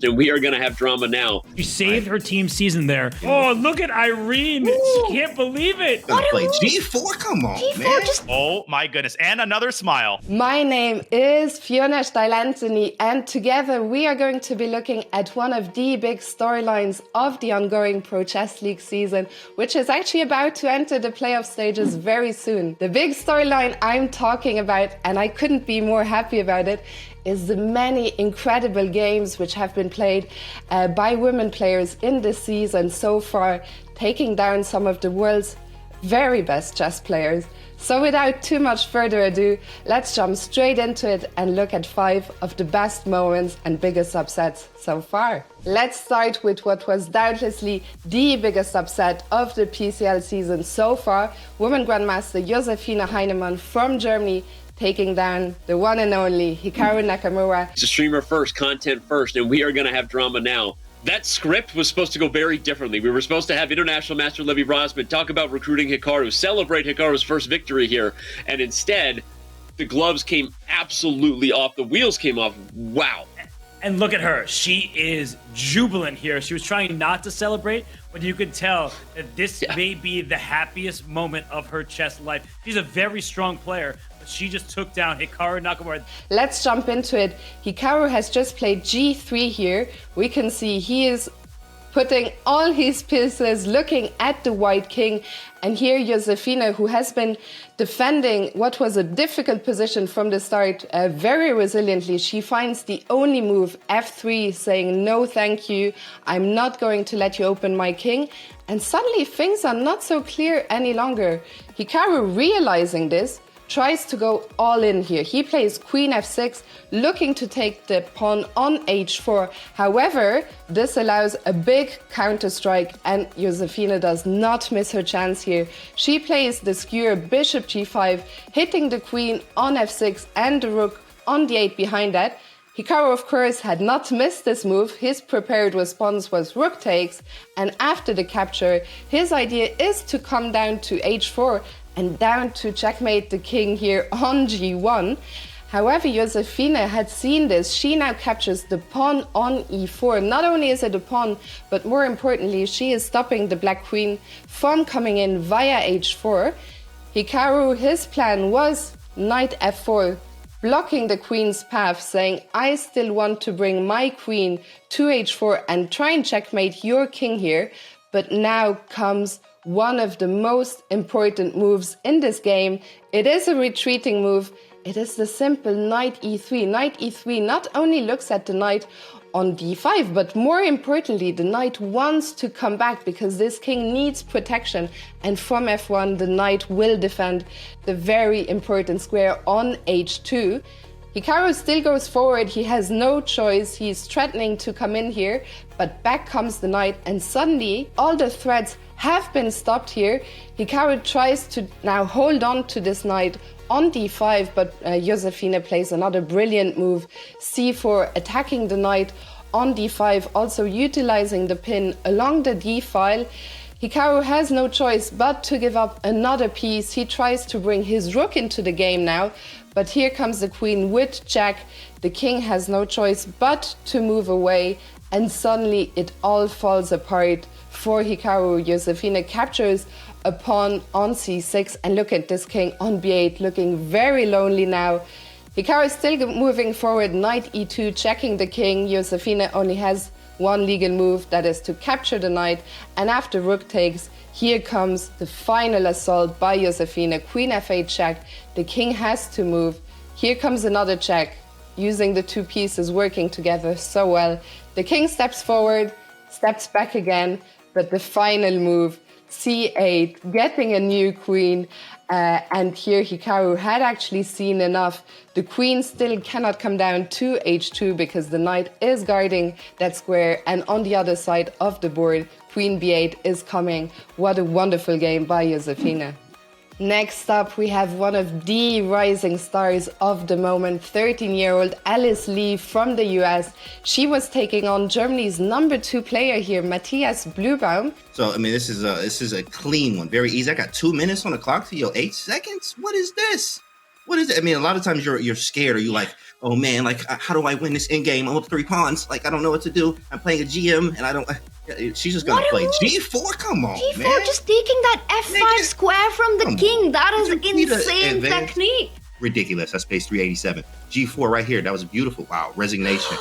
And we are going to have drama now. She saved her team season there. Oh, look at Irene. She can't believe it. Gonna play G4? Come on, G4 man. Oh my goodness. And another smile. My name is Fiona Steil-Antoni, and together we are going to be looking at one of the big storylines of the ongoing Pro Chess League season, which is actually about to enter the playoff stages very soon. The big storyline I'm talking about, and I couldn't be more happy about it, is the many incredible games which have been played by women players in this season so far, taking down some of the world's very best chess players. So without too much further ado, let's jump straight into it and look at 5 of the best moments and biggest upsets so far. Let's start with what was doubtlessly the biggest upset of the PCL season so far, women Grandmaster Josefina from Germany, taking down the one and only Hikaru Nakamura. It's a streamer first, content first, and we are going to have drama now. That script was supposed to go very differently. We were supposed to have International Master Levy Rosman talk about recruiting Hikaru, celebrate Hikaru's first victory here, and instead, the gloves came absolutely off. The wheels came off. Wow. And look at her. She is jubilant here. She was trying not to celebrate, but you could tell that this may be the happiest moment of her chess life. She's a very strong player, but she just took down Hikaru Nakamura. Let's jump into it. Hikaru has just played G3 here. We can see he is putting all his pieces looking at the white king. And here Josefina, who has been defending what was a difficult position from the start very resiliently, she finds the only move, F3, saying no thank you, I'm not going to let you open my king. And suddenly things are not so clear any longer. Hikaru, realizing this, tries to go all in here. He plays Queen F6, looking to take the pawn on H4. However, this allows a big counter strike, and Josefina does not miss her chance here. She plays the skewer Bishop G5, hitting the queen on F6 and the rook on D8 behind that. Hikaru, of course, had not missed this move. His prepared response was rook takes, and after the capture, his idea is to come down to H4 and down to checkmate the king here on G1. However, Josefina had seen this. She now captures the pawn on E4. Not only is it a pawn, but more importantly, she is stopping the black queen from coming in via H4. Hikaru, his plan was knight F4, blocking the queen's path, saying, I still want to bring my queen to H4 and try and checkmate your king here. But now comes one of the most important moves in this game. It is a retreating move. It is the simple knight E3. Knight E3 not only looks at the knight on D5, but more importantly, the knight wants to come back because this king needs protection. And from F1, the knight will defend the very important square on H2. Hikaru still goes forward. He has no choice. He's threatening to come in here, but back comes the knight, and suddenly all the threats have been stopped here. Hikaru tries to now hold on to this knight on D5, but Josefina plays another brilliant move, C4, attacking the knight on D5, also utilizing the pin along the D file. Hikaru has no choice but to give up another piece. He tries to bring his rook into the game now, but here comes the queen with jack. The king has no choice but to move away, and suddenly it all falls apart for Hikaru. Josefina captures a pawn on C6, and look at this king on B8, looking very lonely now. Hikaru is still moving forward, knight E2, checking the king. Josefina only has one legal move, that is to capture the knight, and after rook takes, here comes the final assault by Josefina. Queen F8 check, the king has to move. Here comes another check, using the two pieces working together so well. The king steps forward, steps back again, but the final move, C8, getting a new queen, and here Hikaru had actually seen enough. The queen still cannot come down to H2 because the knight is guarding that square, and on the other side of the board, Queen B8 is coming. What a wonderful game by Josefina. Next up, we have one of the rising stars of the moment, 13-year-old Alice Lee from the US. She was taking on Germany's #2 player here, Matthias Blübaum. So, I mean, this is a clean one, very easy. I got 2 minutes on the clock to your 8 seconds. What is this? What is it? I mean, a lot of times you're scared, or you like, oh man, like how do I win this in game? I'm up 3 pawns. Like I don't know what to do. I'm playing a GM, and I don't. She's just gonna play G4. Come on, G4, man. just taking that F5 square from the king. That is insane technique. Ridiculous. That's page 387. G4 right here. That was beautiful. Wow. Resignation.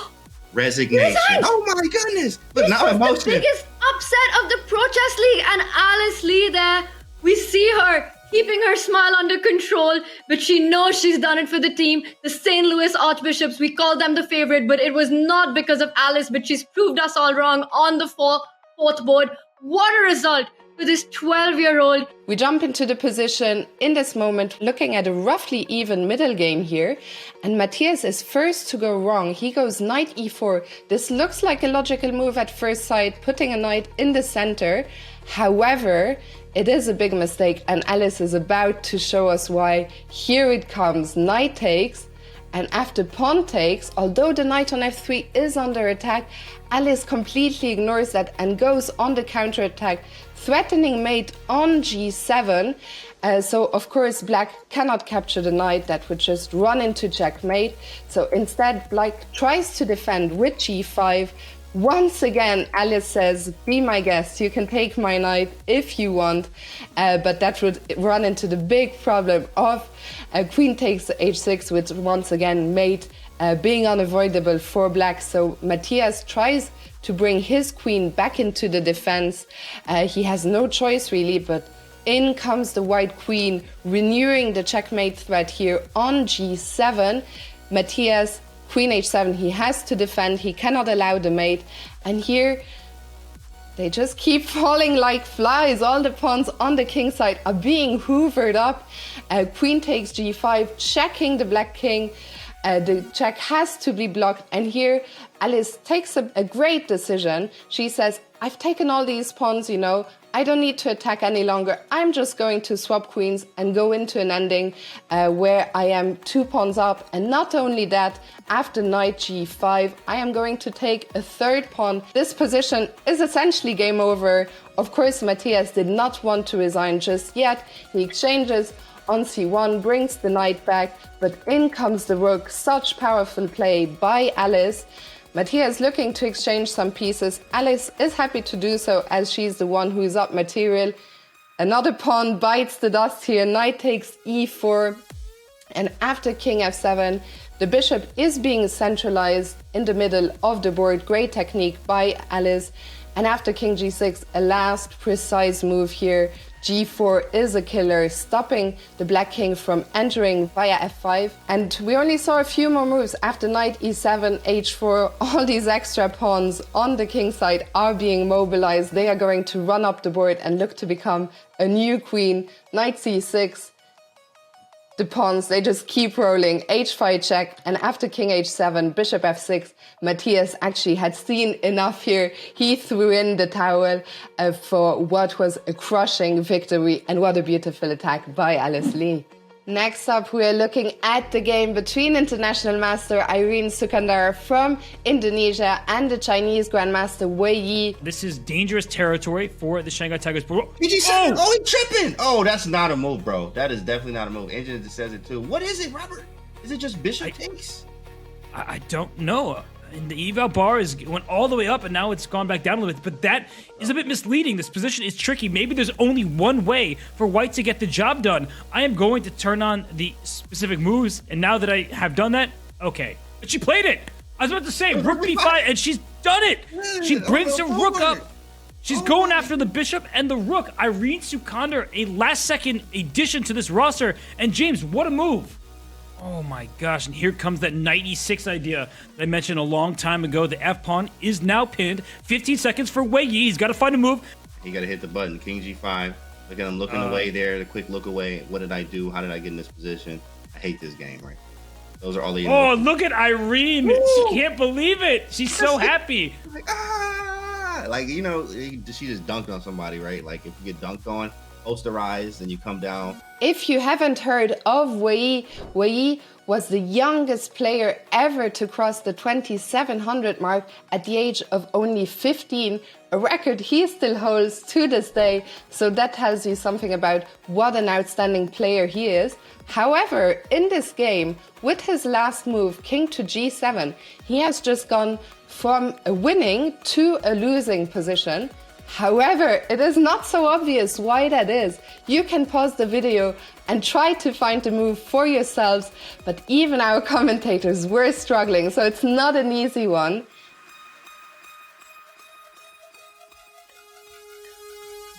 Resignation. Oh my goodness. But now emotion. The biggest upset of the Pro Chess League, and Alice Lee there. We see her keeping her smile under control, but she knows she's done it for the team. The St. Louis Archbishops, we call them the favorite, but it was not because of Alice, but she's proved us all wrong on the fourth board. What a result for this 12-year-old. We jump into the position in this moment, looking at a roughly even middle game here. And Matthias is first to go wrong. He goes knight e4. This looks like a logical move at first sight, putting a knight in the center. However, it is a big mistake, and Alice is about to show us why. Here it comes. Knight takes, and after pawn takes, although the knight on f3 is under attack, Alice completely ignores that and goes on the counterattack, threatening mate on g7. So of course black cannot capture the knight, that would just run into checkmate. So instead black tries to defend with g5. Once again, Alice says, be my guest, you can take my knight if you want, but that would run into the big problem of queen takes h6, which once again mate being unavoidable for black. So Matthias tries to bring his queen back into the defense. He has no choice really, but in comes the white queen, renewing the checkmate threat here on g7. Matthias, queen h7, he has to defend, he cannot allow the mate, and here they just keep falling like flies. All the pawns on the king side are being hoovered up. Queen takes g5, checking the black king. The check has to be blocked, and here Alice takes a great decision. She says, I've taken all these pawns, you know, I don't need to attack any longer. I'm just going to swap queens and go into an ending where I am 2 pawns up. And not only that, after knight g5, I am going to take a 3rd pawn. This position is essentially game over. Of course, Matthias did not want to resign just yet. He exchanges on c1, brings the knight back, but in comes the rook. Such powerful play by Alice. Matthias looking to exchange some pieces. Alice is happy to do so as she's the one who is up material. Another pawn bites the dust here. Knight takes e4. And after king f7, the bishop is being centralized in the middle of the board. Great technique by Alice. And after king g6, a last precise move here. g4 is a killer, stopping the black king from entering via f5. And we only saw a few more moves. After knight e7, h4, all these extra pawns on the king side are being mobilized. They are going to run up the board and look to become a new queen. Knight c6. The pawns, they just keep rolling. h5 check, and after king h7, bishop f6, Matthias actually had seen enough here. He threw in the towel for what was a crushing victory, and what a beautiful attack by Alice Lee. Next up, we are looking at the game between international master Irene Sukandar from Indonesia and the Chinese grandmaster Wei Yi. This is dangerous territory for the Shanghai Tigers. Oh, he tripping. Oh, that's not a move, bro. That is definitely not a move. Engine just says it too. What is it, Robert? Is it just bishop takes? I don't know. And the eval bar went all the way up, and now it's gone back down a little bit. But that is a bit misleading. This position is tricky. Maybe there's only one way for white to get the job done. I am going to turn on the specific moves, and now that I have done that, okay. But she played it. I was about to say rook b5, and she's done it. She brings the rook up. She's going after the bishop and the rook. Irene Sukandar, a last-second addition to this roster. And James, what a move. Oh my gosh, and here comes that knight e6 idea that I mentioned a long time ago. The f-pawn is now pinned. 15 seconds for Wei Yi. He's got to find a move. You got to hit the button. King g5. Look at him looking away there. The quick look away. What did I do? How did I get in this position? I hate this game, right? Those are all the... Oh, look at Irene. Woo! She can't believe it. She's so happy. Like, you know, she just dunked on somebody, right? Like, if you get dunked on, posterized, and you come down. If you haven't heard of Wei was the youngest player ever to cross the 2700 mark at the age of only 15, a record he still holds to this day. So that tells you something about what an outstanding player he is. However, in this game, with his last move, king to g7, he has just gone from a winning to a losing position. However, it is not so obvious why that is. You can pause the video and try to find the move for yourselves, but even our commentators were struggling, so it's not an easy one.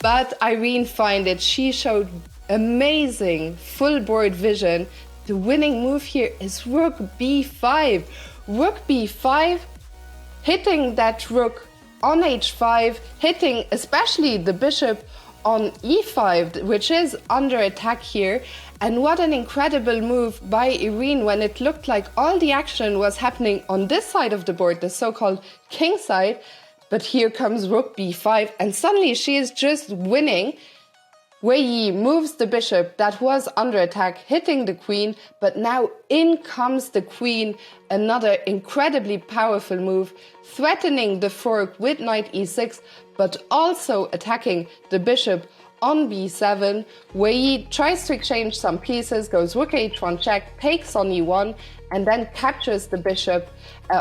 But Irene found it. She showed amazing full board vision. The winning move here is rook b5. Rook b5, hitting that rook on h5, hitting especially the bishop on e5, which is under attack here. And what an incredible move by Irene when it looked like all the action was happening on this side of the board, the so-called king side. But here comes rook b5, and suddenly she is just winning. Wei Yi moves the bishop that was under attack, hitting the queen, but now in comes the queen, another incredibly powerful move, threatening the fork with knight e6, but also attacking the bishop on b7. Wei Yi tries to exchange some pieces, goes rook h1 check, takes on e1, and then captures the bishop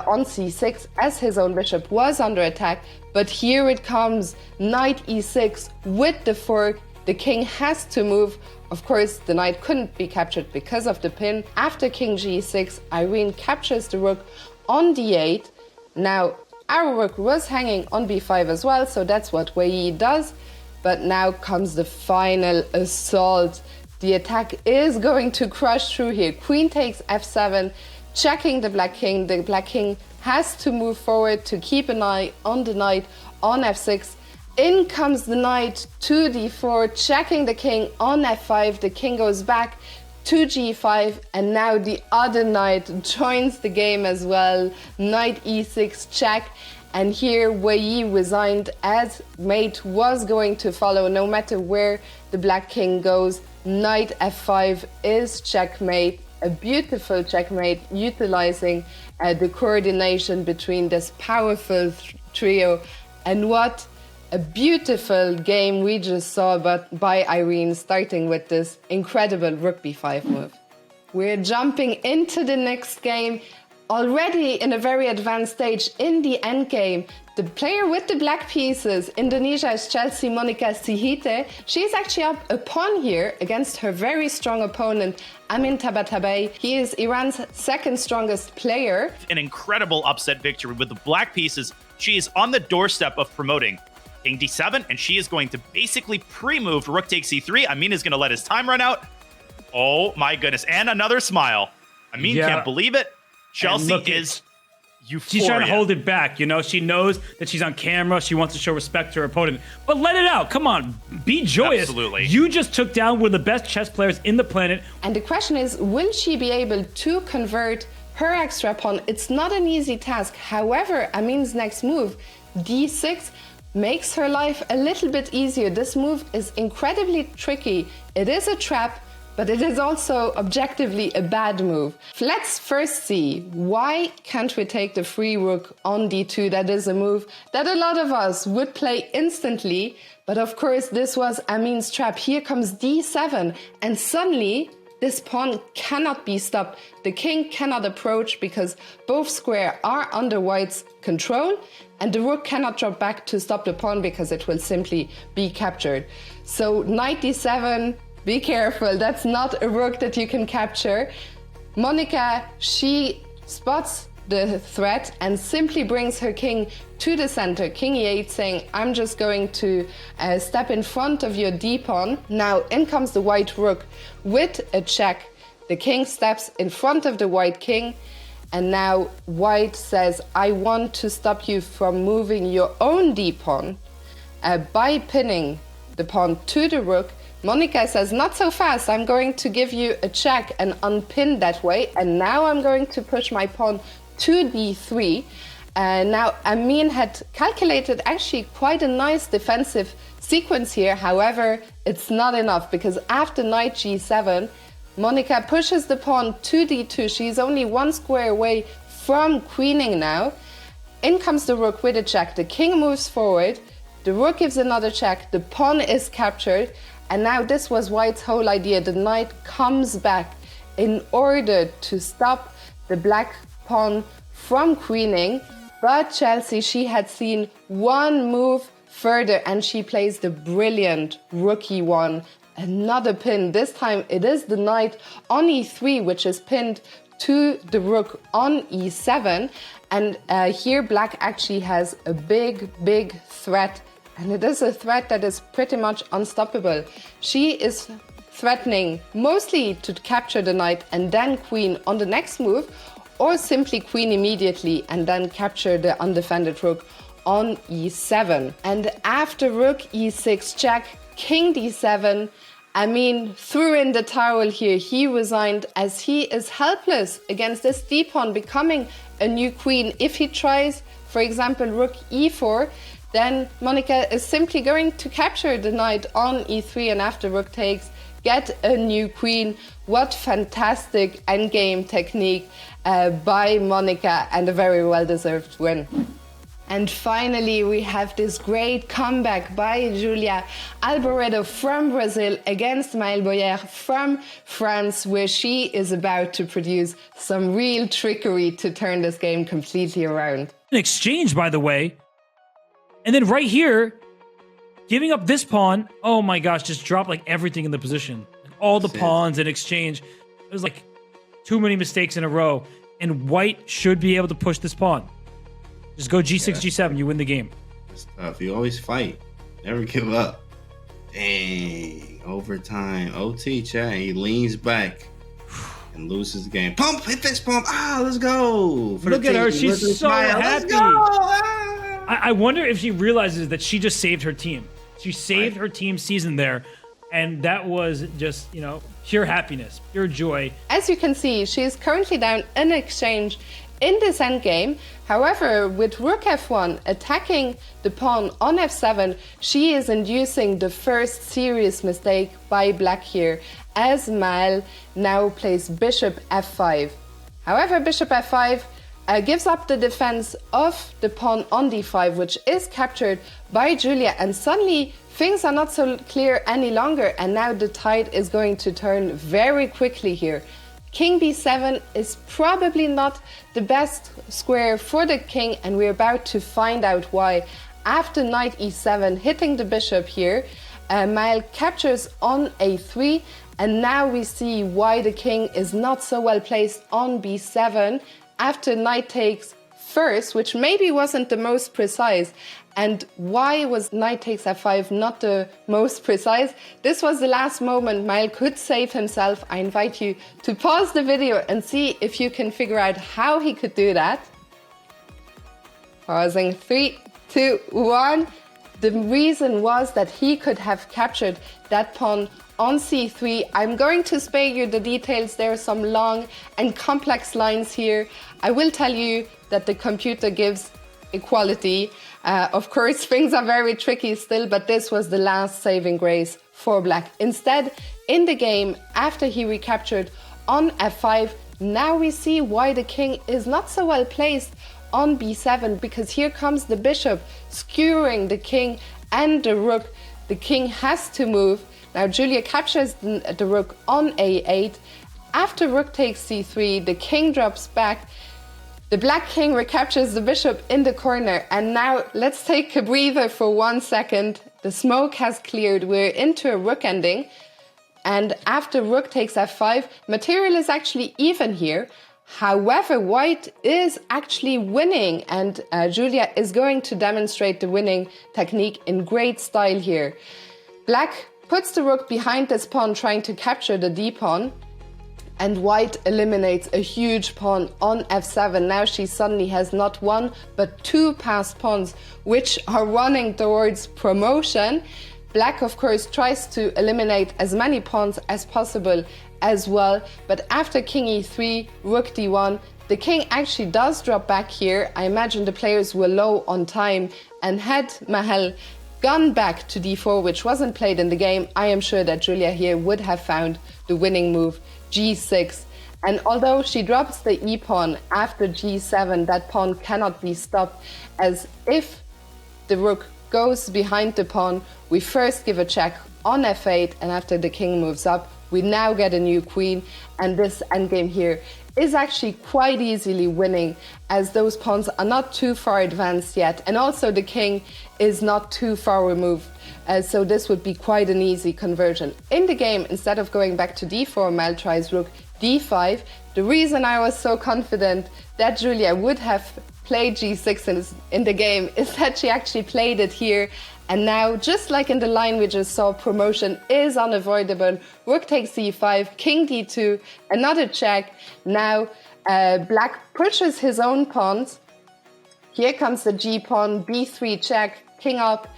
on c6 as his own bishop was under attack. But here it comes, knight e6 with the fork. The king has to move. Of course, the knight couldn't be captured because of the pin. After king g6, Irene captures the rook on d8. Now, our rook was hanging on b5 as well, so that's what Wei Yi does. But now comes the final assault. The attack is going to crush through here. Queen takes f7, checking the black king. The black king has to move forward to keep an eye on the knight on f6. In comes the knight to d4, checking the king on f5. The king goes back to g5, and now the other knight joins the game as well. Knight e6 check, and here Wei Yi resigned as mate was going to follow no matter where the black king goes. Knight f5 is checkmate, a beautiful checkmate utilizing the coordination between this powerful trio. And what a beautiful game we just saw by Irene, starting with this incredible rook b5 move. We're jumping into the next game, already in a very advanced stage in the endgame. The player with the black pieces, Indonesia's Chelsie Monica. She's actually up a pawn here against her very strong opponent, Amin. He is Iran's second strongest player. An incredible upset victory with the black pieces. She is on the doorstep of promoting king d7, and she is going to basically pre-move rook takes c3. Amin is going to let his time run out. Oh my goodness. And another smile. Amin can't believe it. Chelsea is euphoria. She's trying to hold it back, you know? She knows that she's on camera. She wants to show respect to her opponent. But let it out. Come on. Be joyous. Absolutely. You just took down one of the best chess players in the planet. And the question is, will she be able to convert her extra pawn? It's not an easy task. However, Amin's next move, d6, makes her life a little bit easier. This move is incredibly tricky. It is a trap, but it is also objectively a bad move. Let's first see, why can't we take the free rook on d2? That is a move that a lot of us would play instantly, but of course this was Amin's trap. Here comes d7, and suddenly this pawn cannot be stopped. The king cannot approach because both squares are under white's control, and the rook cannot drop back to stop the pawn because it will simply be captured. So knight d7, be careful, that's not a rook that you can capture. Monica, she spots the threat and simply brings her king to the center, king e8, saying, I'm just going to step in front of your d-pawn. Now in comes the white rook with a check. The king steps in front of the white king, and now white says, I want to stop you from moving your own d-pawn by pinning the pawn to the rook. Monica says, not so fast, I'm going to give you a check and unpin that way, and now I'm going to push my pawn to d3. Now, Amin had calculated actually quite a nice defensive sequence here. However, it's not enough because after knight g7, Monica pushes the pawn to d2. She's only one square away from queening now. In comes the rook with a check. The king moves forward. The rook gives another check. The pawn is captured. And now this was White's whole idea. The knight comes back in order to stop the black pawn from queening. But Chelsie, she had seen one move further and she plays the brilliant rook e1. Another pin. This time it is the knight on e3, which is pinned to the rook on e7. And here black actually has a big threat. And it is a threat that is pretty much unstoppable. She is threatening mostly to capture the knight and then queen on the next move, or simply queen immediately and then capture the undefended rook on e7. And after rook e6 check, king d7, Amin threw in the towel here. He resigned as he is helpless against this d-pawn becoming a new queen. If he tries, for example, rook e4, then Monica is simply going to capture the knight on e3 and after rook takes, get a new queen. What fantastic endgame technique by Monica, and a very well-deserved win. And finally, we have this great comeback by Julia Alboredo from Brazil against Maëlle Boyer from France, where she is about to produce some real trickery to turn this game completely around. An exchange, by the way. And then right here, giving up this pawn, oh my gosh, just dropped like everything in the position. Like all the pawns in exchange. It was like too many mistakes in a row. And White should be able to push this pawn. Just go g6, g7, you win the game. That's tough. You always fight. Never give up. Dang. Overtime. OT, chat. He leans back and loses the game. Pump! Hit this pump! Ah, let's go! Look at her. She's so happy. Let's go! Ah! I wonder if she realizes that she just saved her team. She saved her team season there. And that was just, you know, pure happiness, pure joy. As you can see, she is currently down an exchange in this endgame. However, with rook f1 attacking the pawn on f7, she is inducing the first serious mistake by black here, as Maëlle now plays bishop f5. However, bishop f5 gives up the defense of the pawn on d5, which is captured by Julia, and suddenly things are not so clear any longer, and now the tide is going to turn very quickly here. King b7 is probably not the best square for the king, and we're about to find out why. After knight e7 hitting the bishop here, Maëlle captures on a3, and now we see why the king is not so well placed on b7 after knight takes first, which maybe wasn't the most precise. And why was knight takes f5 not the most precise? This was the last moment Maëlle could save himself. I invite you to pause the video and see if you can figure out how he could do that. Pausing, 3, 2, 1. The reason was that he could have captured that pawn on c3. I'm going to spare you the details. There are some long and complex lines here. I will tell you that the computer gives equality. Of course, things are very tricky still, but this was the last saving grace for black. Instead, in the game, after he recaptured on f5, now we see why the king is not so well placed on b7, because here comes the bishop skewering the king and the rook. The king has to move. Now Julia captures the rook on a8. After rook takes c3, the king drops back. The black king recaptures the bishop in the corner. And now let's take a breather for 1 second. The smoke has cleared. We're into a rook ending. And after rook takes f5, material is actually even here. However, white is actually winning, and Julia is going to demonstrate the winning technique in great style here. Black puts the rook behind this pawn, trying to capture the d-pawn, and white eliminates a huge pawn on f7. Now she suddenly has not one, but two passed pawns, which are running towards promotion. Black, of course, tries to eliminate as many pawns as possible as well, but after king e3, rook d1, The king actually does drop back here. I imagine the players were low on time, and had Mahal gone back to d4, which wasn't played in the game, I am sure that Julia here would have found the winning move, g6. And although she drops the e-pawn after g7, that pawn cannot be stopped, as if the rook goes behind the pawn, we first give a check on f8, and after the king moves up, we now get a new queen, and this endgame here is actually quite easily winning, as those pawns are not too far advanced yet, and also the king is not too far removed, so this would be quite an easy conversion. In the game, instead of going back to d4, Mal tries rook d5. The reason I was so confident that Julia would have played g6 in the game is that she actually played it here. And now, just like in the line we just saw, promotion is unavoidable. Rook takes c5, king d2, another check. Now, black pushes his own pawns. Here comes the g-pawn, b3 check, king up,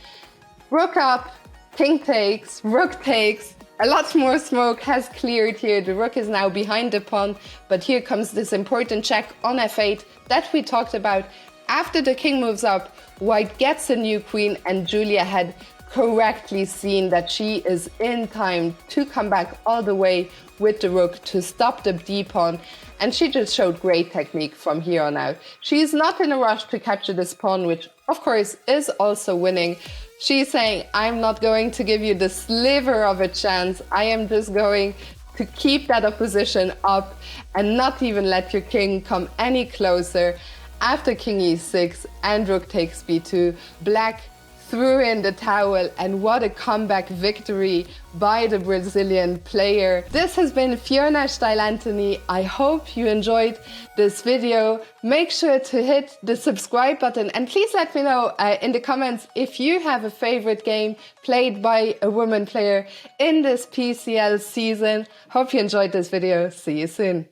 king takes, rook takes. A lot more smoke has cleared here. The rook is now behind the pawn, but here comes this important check on f8 that we talked about. After the king moves up, white gets a new queen, and Julia had correctly seen that she is in time to come back all the way with the rook to stop the d-pawn, and she just showed great technique from here on out. She is not in a rush to capture this pawn, which of course is also winning. She's saying, I'm not going to give you the sliver of a chance. I am just going to keep that opposition up and not even let your king come any closer. After king e6 and rook takes b2, black threw in the towel, and what a comeback victory by the Brazilian player. This has been Fiona Steil-Antoni. I hope you enjoyed this video. Make sure to hit the subscribe button, and please let me know in the comments if you have a favorite game played by a woman player in this PCL season. Hope you enjoyed this video. See you soon.